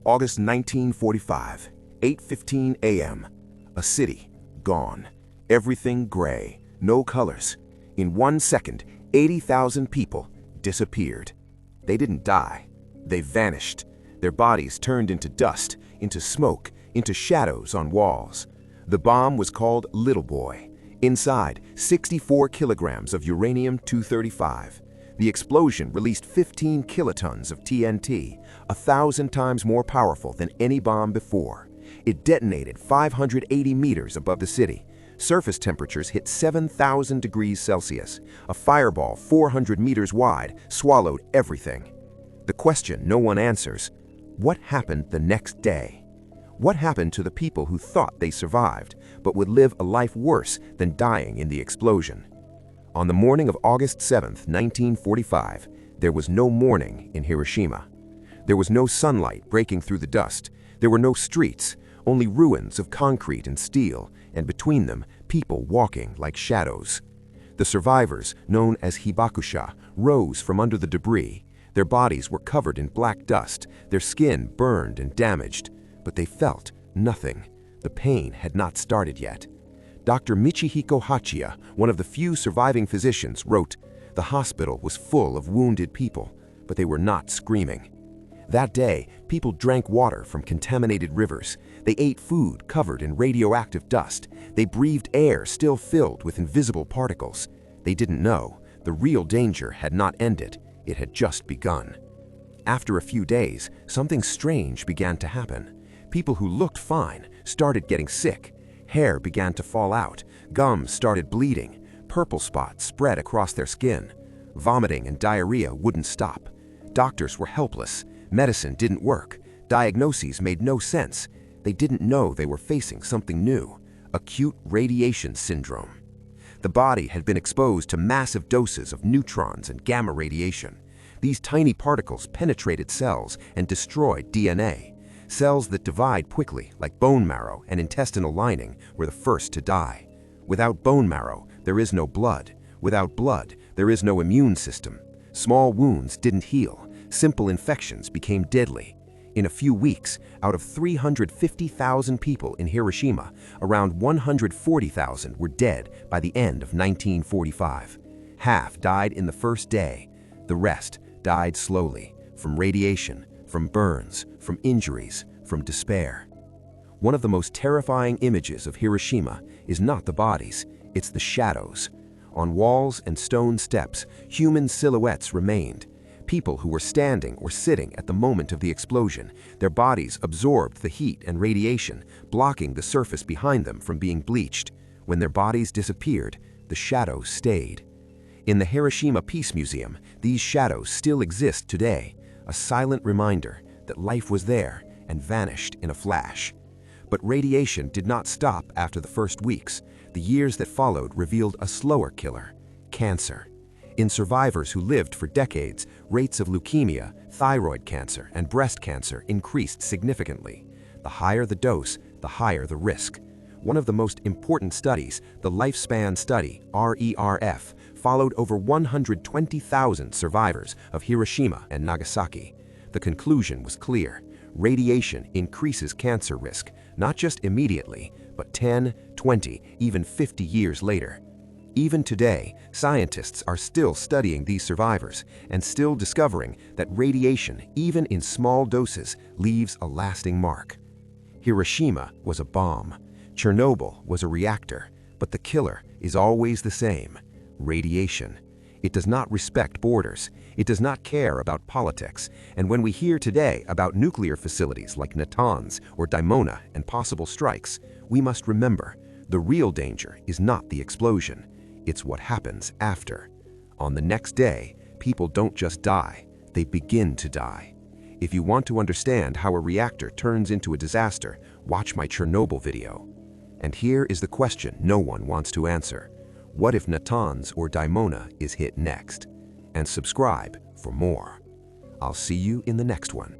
August 1945, 8:15 a.m. A city gone. Everything gray, no colors. In 1 second, 80,000 people disappeared. They didn't die. They vanished. Their bodies turned into dust, into smoke, into shadows on walls. The bomb was called Little Boy. Inside, 64 kilograms of uranium-235. The explosion released 15 kilotons of TNT, 1,000 times more powerful than any bomb before. It detonated 580 meters above the city. Surface temperatures hit 7,000 degrees Celsius. A fireball 400 meters wide swallowed everything. The question no one answers: what happened the next day? What happened to the people who thought they survived, but would live a life worse than dying in the explosion? On the morning of August 7, 1945, there was no morning in Hiroshima. There was no sunlight breaking through the dust. There were no streets, only ruins of concrete and steel, and between them, people walking like shadows. The survivors, known as hibakusha, rose from under the debris. Their bodies were covered in black dust, their skin burned and damaged, but they felt nothing. The pain had not started yet. Dr. Michihiko Hachiya, one of the few surviving physicians, wrote, "The hospital was full of wounded people, but they were not screaming." That day, people drank water from contaminated rivers. They ate food covered in radioactive dust. They breathed air still filled with invisible particles. They didn't know the real danger had not ended. It had just begun. After a few days, something strange began to happen. People who looked fine started getting sick. Hair began to fall out. Gums started bleeding. Purple spots spread across their skin. Vomiting and diarrhea wouldn't stop. Doctors were helpless. Medicine didn't work. Diagnoses made no sense. They didn't know they were facing something new: acute radiation syndrome. The body had been exposed to massive doses of neutrons and gamma radiation. These tiny particles penetrated cells and destroyed DNA. Cells that divide quickly, like bone marrow and intestinal lining, were the first to die. Without bone marrow, there is no blood. Without blood, there is no immune system. Small wounds didn't heal. Simple infections became deadly. In a few weeks, out of 350,000 people in Hiroshima, around 140,000 were dead by the end of 1945. Half died in the first day. The rest died slowly, from radiation, from burns, from injuries, from despair. One of the most terrifying images of Hiroshima is not the bodies, it's the shadows. On walls and stone steps, human silhouettes remained. People who were standing or sitting at the moment of the explosion, their bodies absorbed the heat and radiation, blocking the surface behind them from being bleached. When their bodies disappeared, the shadows stayed. In the Hiroshima Peace Museum, these shadows still exist today, a silent reminder that life was there and vanished in a flash. But radiation did not stop after the first weeks. The years that followed revealed a slower killer: cancer. In survivors who lived for decades, rates of leukemia, thyroid cancer, and breast cancer increased significantly. The higher the dose, the higher the risk. One of the most important studies, the Lifespan Study, RERF, followed over 120,000 survivors of Hiroshima and Nagasaki. The conclusion was clear: radiation increases cancer risk, not just immediately, but 10, 20, even 50 years later. Even today, scientists are still studying these survivors and still discovering that radiation, even in small doses, leaves a lasting mark. Hiroshima was a bomb. Chernobyl was a reactor, but the killer is always the same: radiation. It does not respect borders. It does not care about politics. And when we hear today about nuclear facilities like Natanz or Dimona and possible strikes, we must remember the real danger is not the explosion. It's what happens after. On the next day, people don't just die, they begin to die. If you want to understand how a reactor turns into a disaster, watch my Chernobyl video. And here is the question no one wants to answer: what if Natanz or Dimona is hit next? And subscribe for more. I'll see you in the next one.